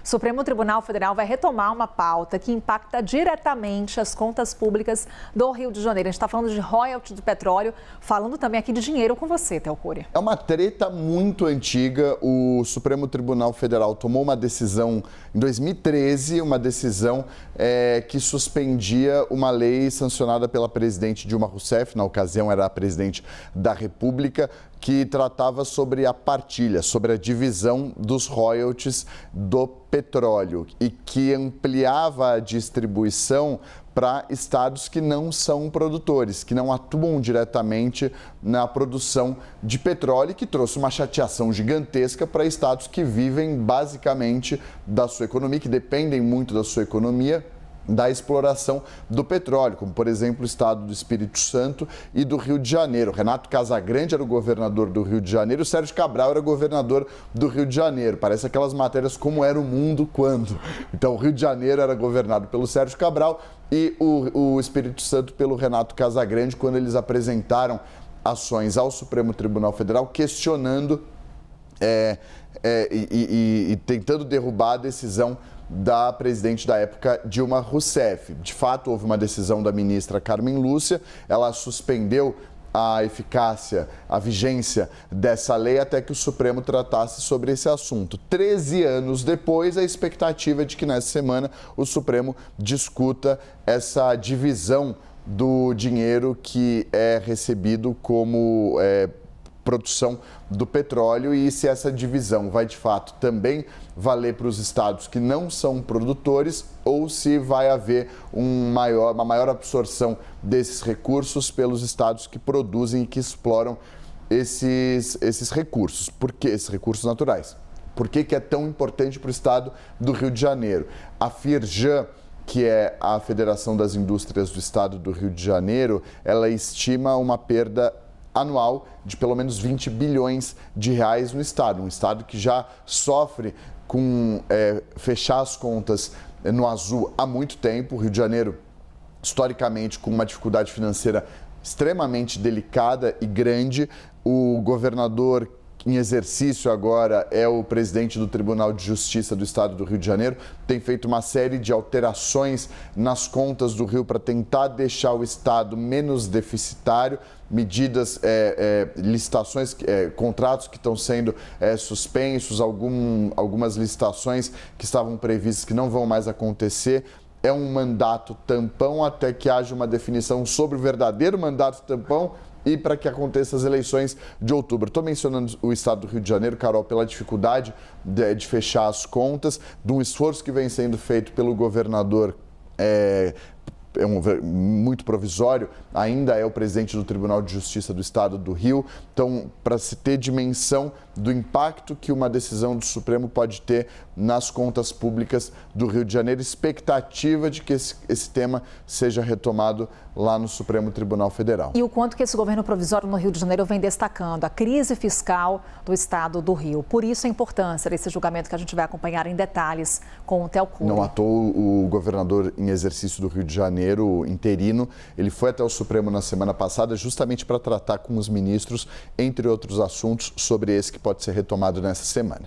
O Supremo Tribunal Federal vai retomar uma pauta que impacta diretamente as contas públicas do Rio de Janeiro. A gente está falando de royalties do petróleo, falando também aqui de dinheiro com você, Théo Cury. É uma treta muito antiga. O Supremo Tribunal Federal tomou uma decisão em 2013, uma decisão que suspendia uma lei sancionada pela presidente Dilma Rousseff, na ocasião era a presidente da República, que tratava sobre a partilha, sobre a divisão dos royalties do petróleo e que ampliava a distribuição para estados que não são produtores, que não atuam diretamente na produção de petróleo e que trouxe uma chateação gigantesca para estados que vivem basicamente da sua economia, que dependem muito da sua economia, da exploração do petróleo, como, por exemplo, o estado do Espírito Santo e do Rio de Janeiro. Renato Casagrande era o governador do Rio de Janeiro, o Sérgio Cabral era governador do Rio de Janeiro. Parece aquelas matérias Como Era o Mundo Quando. Então, o Rio de Janeiro era governado pelo Sérgio Cabral e o Espírito Santo pelo Renato Casagrande, quando eles apresentaram ações ao Supremo Tribunal Federal questionando e tentando derrubar a decisão da presidente da época, Dilma Rousseff. De fato, houve uma decisão da ministra Carmen Lúcia, ela suspendeu a eficácia, a vigência dessa lei até que o Supremo tratasse sobre esse assunto. 13 anos depois, a expectativa é de que nessa semana o Supremo discuta essa divisão do dinheiro que é recebido como produção do petróleo e se essa divisão vai de fato também valer para os estados que não são produtores ou se vai haver uma maior absorção desses recursos pelos estados que produzem e que exploram esses recursos. Por que esses recursos naturais? Por que é tão importante para o estado do Rio de Janeiro? A Firjan, que é a Federação das Indústrias do Estado do Rio de Janeiro, ela estima uma perda anual de pelo menos 20 bilhões de reais no estado. Um estado que já sofre com fechar as contas no azul há muito tempo. O Rio de Janeiro, historicamente, com uma dificuldade financeira extremamente delicada e grande. O governador em exercício agora é o presidente do Tribunal de Justiça do Estado do Rio de Janeiro, tem feito uma série de alterações nas contas do Rio para tentar deixar o Estado menos deficitário, medidas, licitações, contratos que estão sendo suspensos, algumas licitações que estavam previstas que não vão mais acontecer. É um mandato tampão até que haja uma definição sobre o verdadeiro mandato tampão e para que aconteçam as eleições de outubro. Estou mencionando o estado do Rio de Janeiro, Carol, pela dificuldade de fechar as contas, de um esforço que vem sendo feito pelo governador muito provisório, ainda é o presidente do Tribunal de Justiça do Estado do Rio. Então, para se ter dimensão do impacto que uma decisão do Supremo pode ter nas contas públicas do Rio de Janeiro, expectativa de que esse tema seja retomado lá no Supremo Tribunal Federal. E o quanto que esse governo provisório no Rio de Janeiro vem destacando a crise fiscal do Estado do Rio. Por isso a importância desse julgamento que a gente vai acompanhar em detalhes com o Théo Cury. Não à toa, o governador em exercício do Rio de Janeiro, interino, ele foi até o Supremo na semana passada justamente para tratar com os ministros, entre outros assuntos, sobre esse que pode ser retomado nessa semana.